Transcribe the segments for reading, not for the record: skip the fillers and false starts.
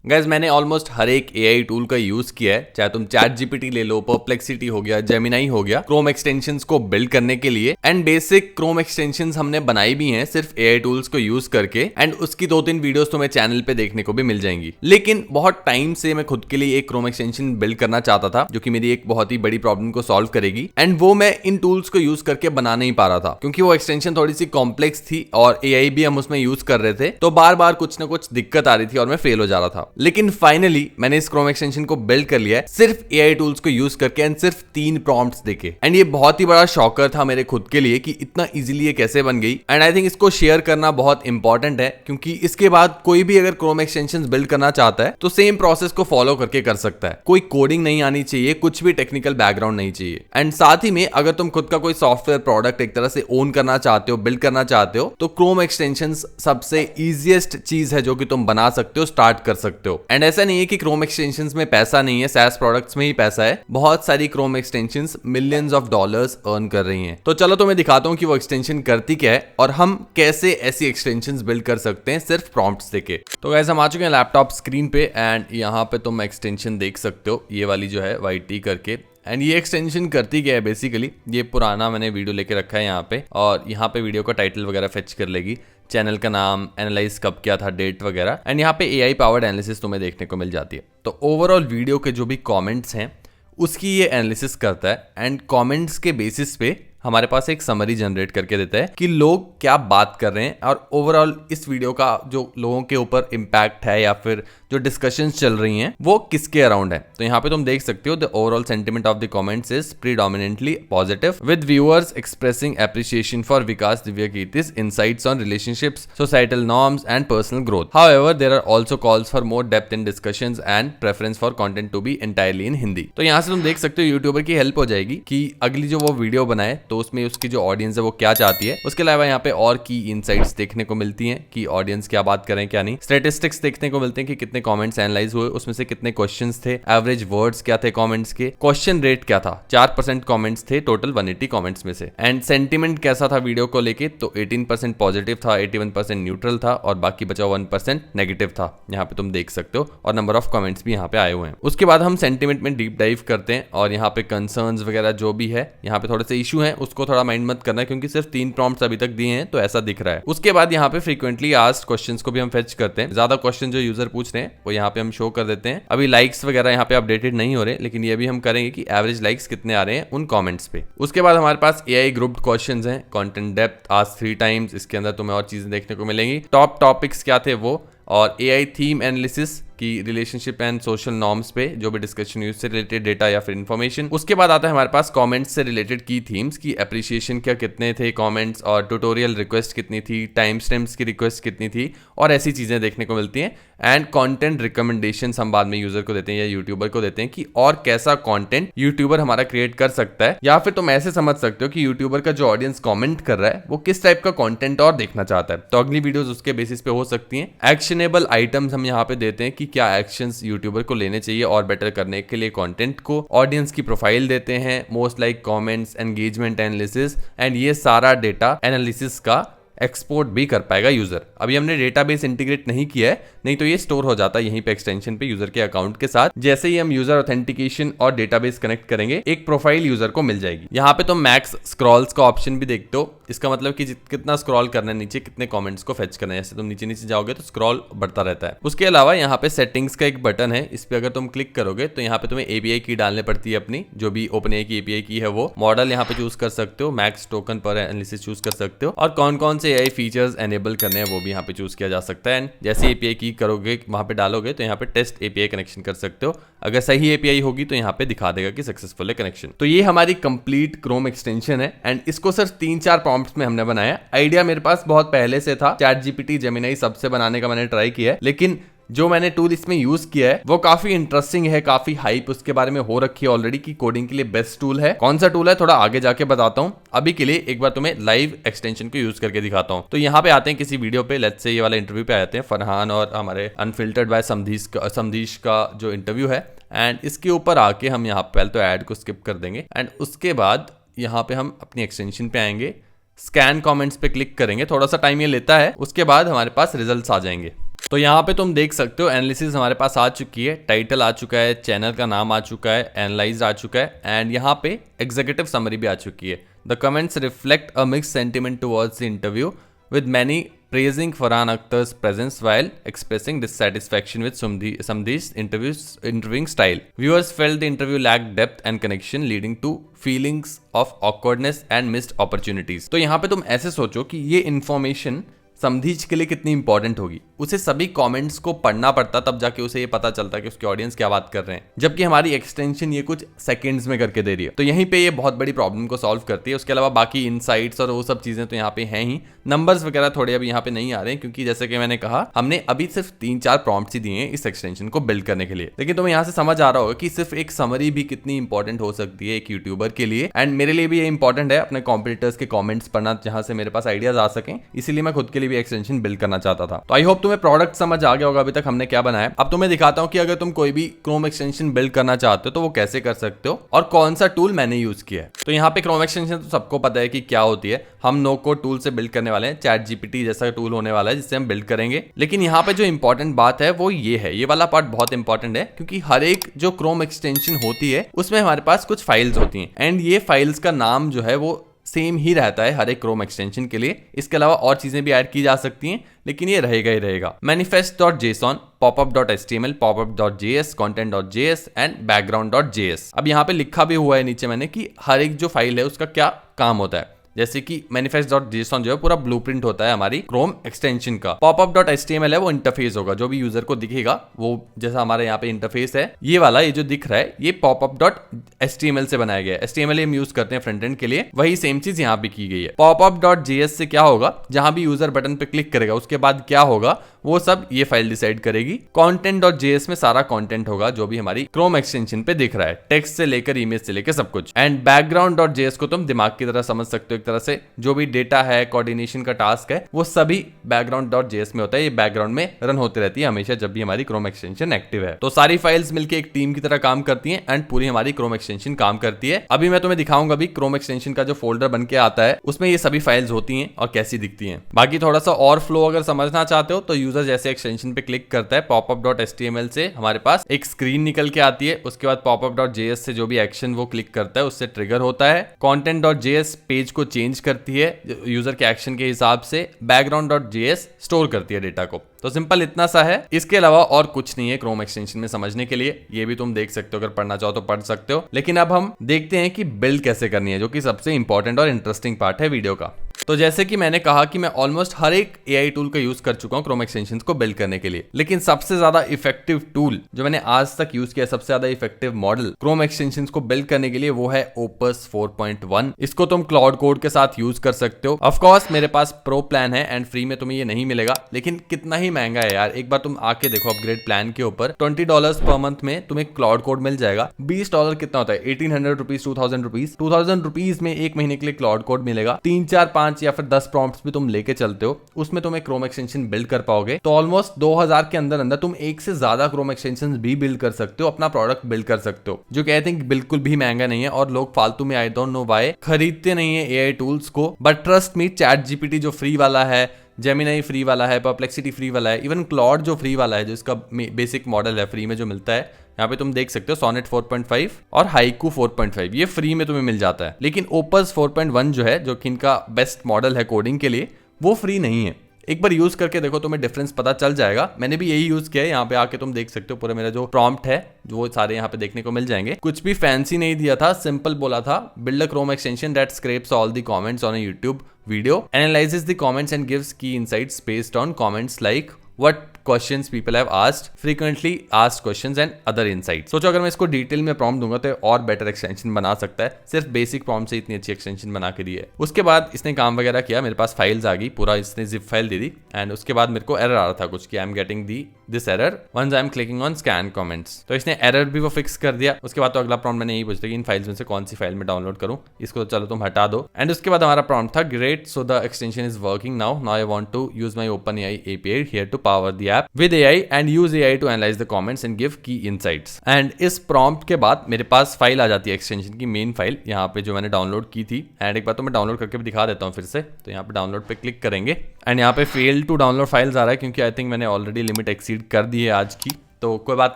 Guys मैंने almost हर एक AI tool का यूज किया है, चाहे तुम चैट जीपीटी ले लो, परप्लेक्सिटी हो गया, जेमिनाई हो गया, क्रोम एक्सटेंशंस को बिल्ड करने के लिए। एंड बेसिक क्रोम एक्सटेंशंस हमने बनाई भी हैं सिर्फ एआई टूल्स को यूज करके। एंड उसकी 2-3 वीडियोस तुम्हें चैनल पे देखने को भी मिल जाएंगी। लेकिन बहुत टाइम से मैं खुद के लिए एक क्रोम एक्सटेंशन बिल्ड करना चाहता था जो कि मेरी एक बहुत ही बड़ी प्रॉब्लम को सॉल्व करेगी। एंड वो मैं इन टूल्स को यूज करके बना नहीं पा रहा था क्योंकि वो एक्सटेंशन थोड़ी सी कॉम्प्लेक्स थी और एआई भी हम उसमें यूज कर रहे थे, तो बार बार कुछ ना कुछ दिक्कत आ रही थी और मैं फेल हो जा रहा था। लेकिन फाइनली मैंने इस क्रोम एक्सटेंशन को बिल्ड कर लिया है सिर्फ एआई टूल्स को यूज करके एंड सिर्फ 3 प्रॉम्प्ट्स देके। एंड ये बहुत ही बड़ा शॉकर था मेरे खुद के लिए कि इतना इजीली ये कैसे बन गई। एंड आई थिंक इसको शेयर करना बहुत इंपॉर्टेंट है क्योंकि इसके बाद कोई भी अगर क्रोम एक्सटेंशंस बिल्ड करना चाहता है तो सेम प्रोसेस को फॉलो करके कर सकता है। कोई कोडिंग नहीं आनी चाहिए, कुछ भी टेक्निकल बैकग्राउंड नहीं चाहिए। एंड साथ ही में अगर तुम खुद का कोई सॉफ्टवेयर प्रोडक्ट एक तरह से ओन करना चाहते हो, बिल्ड करना चाहते हो, तो क्रोम एक्सटेंशंस सबसे इजीएस्ट चीज है जो कि तुम बना सकते हो, स्टार्ट कर सकते हो। एंड ऐसा नहीं है कि क्रोम एक्सटेंशंस में पैसा नहीं है, SaaS प्रोडक्ट्स में ही पैसा है। बहुत सारी Chrome extensions millions of dollars earn कर रही हैं। तो चलो तो मैं दिखाता हूं कि वो एक्सटेंशन करती क्या है और हम कैसे ऐसी एक्सटेंशंस बिल्ड कर सकते हैं सिर्फ प्रॉम्प्ट्स देके। तो गाइस हम आ चुके हैं लैपटॉप स्क्रीन पे एंड यहाँ पे तुम एक्सटेंशन देख सकते हो, ये वाली जो है YT करके। एंड ये एक्सटेंशन करती क्या है बेसिकली, ये पुराना मैंने वीडियो लेके रखा है यहाँ पे और यहाँ पे वीडियो का टाइटल वगैरह फेच कर लेगी, चैनल का नाम, एनालाइज कब क्या था, डेट वगैरह। एंड यहाँ पे एआई पावर्ड एनालिसिस तुम्हें देखने को मिल जाती है। तो ओवरऑल वीडियो के जो भी कमेंट्स हैं उसकी ये एनालिसिस करता है एंड कमेंट्स के बेसिस पे हमारे पास एक समरी जनरेट करके देता है कि लोग क्या बात कर रहे हैं और ओवरऑल इस वीडियो का जो लोगों के ऊपर इम्पैक्ट है या फिर जो डिस्कशंस चल रही हैं वो किसके अराउंड है। तो यहाँ पे तुम देख सकते हो the overall sentiment of the comments is predominantly positive with viewers expressing appreciation for Vikas Divyakirti's insights on relationships, societal norms and personal growth. However, there are also calls for more depth in discussions and preference for content to be entirely in Hindi. तो यहाँ से तुम देख सकते हो YouTuber की help हो जाएगी कि अगली जो वो वीडियो बनाए तो उसमें उसकी जो ऑडियंस है वो क्या चाहती है। उसके अलावा यहाँ पे और की इनसाइट्स देखने को मिलती हैं कि ऑडियंस क्या बात करें क्या नहीं। स्टैटिस्टिक्स देखने को मिलते हैं कि कितने कमेंट्स एनालाइज हुए, उसमें से कितने क्वेश्चंस थे, एवरेज वर्ड्स क्या थे कमेंट्स के, क्वेश्चन रेट क्या था, 4% कमेंट्स थे टोटल 180 कमेंट्स में से। एंड सेंटिमेंट कैसा था वीडियो को लेके, तो 18% पॉजिटिव था, 81% न्यूट्रल था और बाकी बचा 1% नेगेटिव था। यहाँ पे तुम देख सकते हो और नंबर ऑफ कमेंट्स भी यहाँ पे आए हुए हैं। उसके बाद हम सेंटिमेंट में डीप डाइव करते हैं और यहाँ पे कंसर्न्स वगैरह जो भी है, यहाँ पे थोड़े से इशू है उसको थोड़ा माइंड मत करना क्योंकि सिर्फ 3 प्रॉम्प्ट्स अभी तक दिए हैं तो ऐसा दिख रहा है। उसके बाद यहाँ पे फ्रीक्वेंटली आस्क्ड क्वेश्चंस को भी हम फेच करते हैं। ज्यादा क्वेश्चन जो यूजर पूछ रहे हैं वो यहाँ पे हम शो कर देते हैं। अभी लाइक्स वगैरह यहाँ पे अपडेटेड नहीं हो रहे लेकिन ये भी हम करेंगे कि एवरेज लाइक्स कितने आ रहे हैं उन कमेंट्स पे। उसके बाद हमारे पास एआई ग्रुप्ड क्वेश्चंस हैं, कंटेंट डेप्थ आस्क 3 टाइम्स, इसके अंदर तुम्हें और चीजें देखने को मिलेंगी। टॉप टॉपिक्स क्या थे वो, और एआई थीम एनालिसिस की रिलेशनशिप एंड सोशल नॉर्म्स पे जो भी डिस्कशन यूज से रिलेटेड डेटा या फिर इन्फॉर्मेशन। उसके बाद आता है हमारे पास कमेंट्स से रिलेटेड की थीम्स की एप्रिसिएशन क्या कितने थे कमेंट्स, और ट्यूटोरियल रिक्वेस्ट कितनी थी, टाइम स्टैम्प्स की रिक्वेस्ट कितनी थी और ऐसी चीजें देखने को मिलती हैं। एंड कंटेंट रिकमेंडेशंस हम बाद में यूजर को देते हैं या यूट्यूबर को देते हैं कि और कैसा कंटेंट यूट्यूबर हमारा क्रिएट कर सकता है, या फिर तुम ऐसे समझ सकते हो कि यूट्यूबर का जो ऑडियंस कमेंट कर रहा है वो किस टाइप का कंटेंट और देखना चाहता है। तो अगली वीडियोस उसके बेसिस पे हो सकती हैं। एक्शनेबल आइटम्स हम यहाँ पे देते हैं कि क्या एक्शंस यूट्यूबर को लेने चाहिए और बेटर करने के लिए कंटेंट को। ऑडियंस की प्रोफाइल देते हैं, most like comments, engagement analysis, and ये सारा डेटा एनालिसिस का एक्सपोर्ट भी कर पाएगा यूजर। अभी हमने डेटाबेस इंटीग्रेट नहीं किया है, नहीं तो ये स्टोर हो जाता है यहीं पे एक्सटेंशन पे यूजर के अकाउंट के साथ। जैसे ही हम यूजर ऑथेंटिकेशन और डेटाबेस कनेक्ट करेंगे एक प्रोफाइल यूजर को मिल जाएगी। यहाँ पे तो मैक्स स्क्रॉल्स का ऑप्शन भी देखते हो, इसका मतलब कि कितना स्क्रॉल करना है नीचे, कितने कमेंट्स को फेच करना है। जैसे तुम नीचे नीचे जाओगे तो स्क्रॉल बढ़ता रहता है। उसके अलावा यहाँ पे सेटिंग्स का एक बटन है, इस पे अगर तुम क्लिक करोगे तो यहाँ पे तुम्हें एपीआई की डालने पड़ती है अपनी, जो भी ओपनएआई की एपीआई की है वो। मॉडल यहाँ पे चूज कर सकते हो, मैक्स टोकन पर एनालिसिस चूज कर सकते हो, और कौन कौन से एआई फीचर्स एनेबल करने हैं वो भी यहाँ पे चूज किया जा सकता है। एंड जैसे एपीआई की करोगे वहां पे डालोगे तो यहाँ पे टेस्ट एपीआई कनेक्शन कर सकते हो। अगर सही एपीआई होगी तो यहाँ पे दिखा देगा कि सक्सेसफुल है कनेक्शन। तो ये हमारी कंप्लीट क्रोम एक्सटेंशन है एंड इसको सिर्फ 3-4 प्रॉम्प्ट्स में हमने बनाया। आइडिया मेरे पास बहुत पहले से था, चैट जीपीटी, जेमिनाई सबसे बनाने का मैंने ट्राई किया है, लेकिन जो मैंने टूल इसमें यूज किया है वो काफी इंटरेस्टिंग है, काफी हाइप उसके बारे में हो रखी है ऑलरेडी कि कोडिंग के लिए बेस्ट टूल है। कौन सा टूल है थोड़ा आगे जाके बताता हूँ, अभी के लिए एक बार तुम्हें लाइव एक्सटेंशन को यूज करके दिखाता हूँ। तो यहाँ पे आते हैं किसी वीडियो पे, लेट्स से ये वाला इंटरव्यू पे आते हैं, फरहान और हमारे अनफिल्टर्ड बाय समधीश का जो इंटरव्यू है। एंड इसके ऊपर आके हम यहाँ पे पहले तो ऐड को स्किप कर देंगे एंड उसके बाद यहाँ पे हम अपनी एक्सटेंशन पे आएंगे, स्कैन कमेंट्स पे क्लिक करेंगे, थोड़ा सा टाइम ये लेता है, उसके बाद हमारे पास रिजल्ट्स आ जाएंगे। तो यहाँ पे तुम देख सकते हो एनालिसिस हमारे पास आ चुकी है, टाइटल आ चुका है, चैनल का नाम आ चुका है, एनालाइज आ चुका है एंड यहाँ पे एग्जीक्यूटिव समरी भी आ चुकी है। The comments reflect a mixed sentiment towards the interview with many praising Farhan Akhtar's presence while expressing dissatisfaction with Samdhi's interviewing style. Viewers felt the interview lacked depth and connection, leading to feelings of awkwardness and missed opportunities. तो यहाँ पे तुम ऐसे सोचो कि ये information समधीज के लिए कितनी इंपॉर्टेंट होगी। उसे सभी कमेंट्स को पढ़ना पड़ता, तब जाके उसे ये पता चलता कि उसके ऑडियंस क्या बात कर रहे हैं, जबकि हमारी एक्सटेंशन ये कुछ सेकंड्स में करके दे रही है। तो यहीं पे ये बहुत बड़ी प्रॉब्लम को सॉल्व करती है। उसके अलावा बाकी इनसाइट्स और वो सब चीजें तो यहाँ पे हैं ही, नंबर्स वगैरह थोड़े अभी यहाँ पे नहीं आ रहे हैं, क्योंकि जैसे कि मैंने कहा हमने अभी सिर्फ 3-4 प्रॉम्प्ट्स ही दिए हैं इस एक्सटेंशन को बिल्ड करने के लिए। लेकिन तुम्हें यहाँ से समझ आ रहा होगा कि सिर्फ एक समरी भी कितनी इंपॉर्टेंट हो सकती है एक यूट्यूबर के लिए। एंड मेरे लिए भी ये इंपॉर्टेंट है अपने कॉम्पिटिटर्स के कॉमेंट्स पढ़ना, जहां से मेरे पास आइडियाज आ सकें, इसीलिए मैं खुद के लिए भी एक्सटेंशन बिल्ड करना चाहता था। तो आई होप तुम्हें प्रोडक्ट समझ आ गया होगा अभी तक हमने क्या बनाया। अब तुम्हें दिखाता हूं कि अगर तुम कोई भी क्रोम एक्सटेंशन बिल्ड करना चाहते हो तो वो कैसे कर सकते हो और कौन सा टूल मैंने यूज किया है। तो यहाँ पे क्रोम एक्सटेंशन तो सबको पता है कि क्या होती है। हम नो कोड टूल से बिल्ड करने वाले हैं, चैट जीपीटी जैसा टूल होने वाला है जिससे हम बिल्ड करेंगे। लेकिन यहाँ पे जो इंपॉर्टेंट बात है वो ये है, ये वाला पार्ट बहुत इंपॉर्टेंट है, क्योंकि हर एक जो क्रोम एक्सटेंशन होती है उसमें हमारे पास कुछ फाइल्स होती हैं एंड ये फाइल्स का नाम जो है वो सेम ही रहता है हर एक क्रोम एक्सटेंशन के लिए। इसके अलावा और चीजें भी ऐड की जा सकती हैं, लेकिन ये रहेगा ही रहेगा। manifest.json, popup.html, popup.js, content.js and background.js। अब यहाँ पे लिखा भी हुआ है नीचे मैंने कि हर एक जो फाइल है उसका क्या काम होता है। जैसे कि manifest.json जो है पूरा ब्लूप्रिंट होता है हमारी क्रोम एक्सटेंशन का। popup.html है वो इंटरफेस होगा, जो भी यूजर को दिखेगा वो जैसा हमारे यहाँ पे इंटरफेस है ये वाला, ये जो दिख रहा है ये popup.html से बनाया गया है। HTML हम यूज करते हैं फ्रंट एंड के लिए, वही सेम चीज यहाँ पे की गई है। popup.js से क्या होगा, जहां भी यूजर बटन पे क्लिक करेगा उसके बाद क्या होगा वो सब ये फाइल डिसाइड करेगी। content.js में सारा कंटेंट होगा जो भी हमारी क्रोम एक्सटेंशन पे दिख रहा है, टेक्स्ट से लेकर इमेज से लेकर सब कुछ। एंड background.js को तुम दिमाग की तरह समझ सकते हो, एक तरह से जो भी डेटा है, कोऑर्डिनेशन का टास्क है, वो सभी background.js में होता है। ये बैकग्राउंड में रन होते रहती है हमेशा जब भी हमारी क्रोम एक्सटेंशन एक्टिव है। तो सारी फाइल्स मिलकर एक टीम की तरह काम करती हैं एंड पूरी हमारी क्रोम एक्सटेंशन काम करती है। अभी मैं तुम्हें दिखाऊंगा भी क्रोम एक्सटेंशन का जो फोल्डर बन के आता है उसमें ये सभी फाइल्स होती हैं और कैसी दिखती हैं। बाकी थोड़ा सा और फ्लो अगर समझना चाहते हो तो यूजर जैसे एक्सटेंशन पे क्लिक करता है, popup.html से हमारे पास एक स्क्रीन निकल के आती है। उसके बाद popup.js से जो भी एक्शन वो क्लिक करता है उससे ट्रिगर होता है। content.js पेज को चेंज करती है यूजर के एक्शन के हिसाब से। background.js स्टोर करती है डेटा को। तो सिंपल इतना सा है, इसके अलावा और कुछ नहीं है क्रोम एक्सटेंशन में समझने के लिए। ये भी तुम देख सकते हो, अगर पढ़ना चाहो तो पढ़ सकते हो। लेकिन अब हम देखते हैं कि बिल्ड कैसे करनी है, जो कि सबसे इंपॉर्टेंट और इंटरेस्टिंग पार्ट है वीडियो का। तो जैसे कि मैंने कहा कि मैं ऑलमोस्ट हर एक एआई टूल का यूज कर चुका हूं क्रोम एक्सटेंशंस को बिल्ड करने के लिए, लेकिन सबसे ज्यादा इफेक्टिव टूल जो मैंने आज तक यूज किया, सबसे ज्यादा इफेक्टिव मॉडल क्रोम एक्सटेंशंस को बिल्ड करने के लिए वो है ओपस 4.1। इसको तुम क्लाउड कोड के साथ यूज कर सकते हो। ऑफ कोर्स मेरे पास प्रो प्लान है एंड फ्री में तुम्हें ये नहीं मिलेगा, लेकिन कितना ही महंगा है यार। एक बार तुम आके देखो अपग्रेड प्लान के ऊपर, $20 पर मंथ में तुम्हें क्लाउड कोड मिल जाएगा। $20 कितना होता है, 1800 रुपीज, 2000 रुपीज। 2000 रुपीज में एक महीने के लिए क्लाउड कोड मिलेगा। 3, 4, 5 या फिर 10 प्रॉम्प्ट्स भी तुम लेके चलते हो, उसमें तुम्हें क्रोम एक्सटेंशन बिल्ड कर पाओगे। तो ऑलमोस्ट 2000 के अंदर अंदर तुम एक से ज्यादा क्रोम एक्सटेंशन भी बिल्ड कर सकते हो, अपना प्रोडक्ट बिल्ड कर सकते हो, जो कि आई थिंक बिल्कुल भी महंगा नहीं है। और लोग फालतू में, आई डोंट नो व्हाई, खरीदते नहीं है एआई टूल्स को। But trust me, chat GPT जो फ्री वाला है, जेमिनाई फ्री वाला है, परप्लेक्सिटी फ्री वाला है, इवन क्लॉड जो फ्री वाला है, जो इसका बेसिक मॉडल है फ्री में जो मिलता है, यहाँ पे तुम देख सकते हो सोनेट 4.5 और हाइकू 4.5, ये फ्री में तुम्हें मिल जाता है। लेकिन ओपस 4.1 जो है, जो कि इनका बेस्ट मॉडल है कोडिंग के लिए, वो फ्री नहीं है। एक बार यूज करके देखो, तुम्हें डिफरेंस पता चल जाएगा। मैंने भी यही यूज किया है। यहाँ पे आके तुम देख सकते हो पूरा मेरा जो प्रॉम्प्ट है वो सारे यहाँ पे देखने को मिल जाएंगे। कुछ भी फैंसी नहीं दिया था, सिंपल बोला था, build a Chrome extension that scraps all the comments on a YouTube video, analyzes the comments and gives key insights based on comments like what questions people have asked, frequently asked questions and other insights। सोचो अगर मैं इसको detail में prompt दूंगा तो और better extension बना सकता है। सिर्फ बेसिक प्रॉम्प्ट से इतनी अच्छी एक्सटेंशन बना के दी है। उसके बाद इसने काम वगैरह किया, मेरे पास फाइल्स आ गई, पूरा इसने zip file they the. And उसके बाद मेरे को एरर आ रहा था कुछ कि I am getting this error once I am clicking on scan comments. तो इसने एरर भी वो फिक्स कर दिया। उसके बाद तो अगला प्रॉम्प्ट मैंने यही पूछा कि इन फाइल्स में से कौन सी फाइल में डाउनलोड करूं, इसको तो चलो तुम हटा दो। एंड उसके बाद हमारा प्रॉम्प्ट था, great, so the extension is working now, now I want to use my open AI API here to power the app with AI and use AI to analyse the comments and give key insights. And इस prompt के बाद मेरे पास file आ जाती है extension की main file यहाँ पे जो मैंने डाउनलोड की थी। एंड एक बार तो मैं डाउनलोड करके भी दिखा देता हूँ फिर से। तो यहाँ पे डाउनलोड पे क्लिक करेंगे एंड यहाँ पे फेल टू डाउनलोड फाइल्स आ रहा है क्योंकि आई थिंक मैंने ऑलरेडी लिमिट एक्सीड कर दी है आज की, तो कोई बात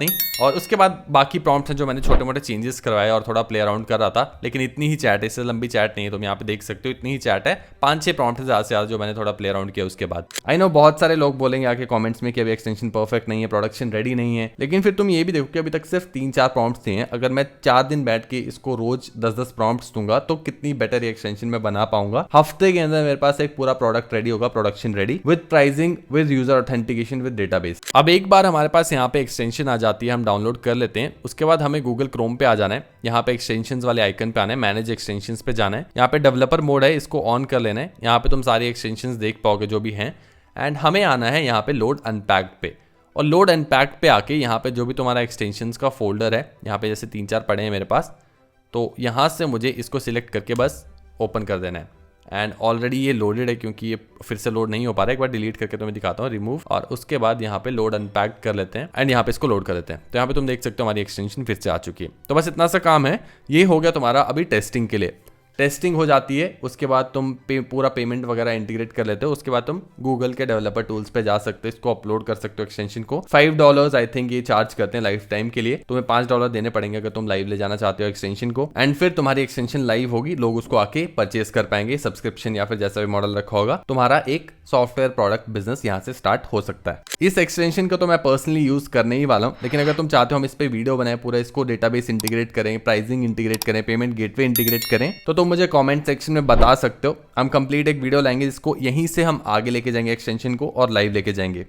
नहीं। और उसके बाद बाकी प्रॉम्प्ट्स हैं जो मैंने छोटे मोटे चेंजेस करवाए और थोड़ा प्ले अराउंड कर रहा था, लेकिन इतनी ही चैट है, इससे लंबी चैट नहीं है। तुम यहाँ पे देख सकते हो इतनी ही चैट है, 5-6 प्रॉम्प्ट है ज़्यादा से ज़्यादा जो मैंने थोड़ा प्ले अराउंड किया उसके बाद। आई नो बहुत सारे लोग बोलेंगे आके कमेंट्स में कि अभी एक्सटेंशन परफेक्ट नहीं है, प्रोडक्शन रेडी नहीं है, लेकिन फिर तुम ये भी देखो कि अभी तक सिर्फ 3-4 प्रॉम्प्ट्स थे। अगर मैं 4 दिन बैठ के इसको रोज 10-10 प्रॉम्प्ट्स दूंगा तो कितनी बेटर एक्सटेंशन में बना पाऊंगा। हफ्ते के अंदर मेरे पास एक पूरा प्रोडक्ट रेडी होगा, production ready with pricing, with user authentication, with database. अब एक बार हमारे पास यहाँ पे एक्सटेंशन आ जाती है, हम डाउनलोड कर लेते हैं। उसके बाद हमें गूगल क्रोम पे आ जाना है, यहाँ पे एक्सटेंशंस वाले आइकन पे आना है, मैनेज एक्सटेंशंस पे जाना है। यहाँ पे डेवलपर मोड है, इसको ऑन कर लेना है। यहाँ पे तुम सारी एक्सटेंशंस देख पाओगे जो भी हैं। एंड हमें आना है यहाँ पे लोड अनपैक्ड पे, और लोड अनपैक्ड पे आके यहाँ पे जो भी तुम्हारा एक्सटेंशंस का फोल्डर है, यहाँ पे जैसे 3-4 पड़े हैं मेरे पास, तो यहाँ से मुझे इसको सिलेक्ट करके बस ओपन कर देना है। एंड ऑलरेडी ये लोडेड है क्योंकि ये फिर से लोड नहीं हो पा रहा है। एक बार डिलीट करके तुम्हें दिखाता हूँ, रिमूव, और उसके बाद यहाँ पे लोड अनपैक्ड कर लेते हैं एंड यहाँ पे इसको लोड कर देते हैं। तो यहाँ पे तुम देख सकते हो हमारी एक्सटेंशन फिर से आ चुकी है। तो बस इतना सा काम है, ये हो गया तुम्हारा अभी टेस्टिंग के लिए। टेस्टिंग हो जाती है, उसके बाद तुम पूरा पेमेंट वगैरह इंटीग्रेट कर लेते हो। उसके बाद तुम गूगल के डेवलपर टूल्स पे जा सकते हो, इसको अपलोड कर सकते हो एक्सटेंशन को। $5 आई थिंक ये चार्ज करते हैं लाइफ टाइम के लिए। तुम्हें $5 देने पड़ेंगे अगर तुम लाइव ले जाना चाहते हो एक्सटेंशन को। एंड फिर तुम्हारी एक्सटेंशन लाइव होगी, लोग उसको आके परचेज कर पाएंगे, सब्सक्रिप्शन या फिर जैसा भी मॉडल रखा होगा। तुम्हारा एक सॉफ्टवेयर प्रोडक्ट बिजनेस यहाँ से स्टार्ट हो सकता है। इस एक्सटेंशन को तो मैं पर्सनली यूज करने ही वाला हूँ, लेकिन अगर तुम चाहते हो हम इस पे वीडियो बनाए, पूरा इसको डेटाबेस इंटीग्रेट करें, प्राइसिंग इंटीग्रेट करें, पेमेंट गेटवे इंटीग्रेट करें, तो तुम मुझे कमेंट सेक्शन में बता सकते हो। हम कंप्लीट एक वीडियो लाएंगे जिसको यहीं से हम आगे लेके जाएंगे एक्सटेंशन को और लाइव लेके जाएंगे।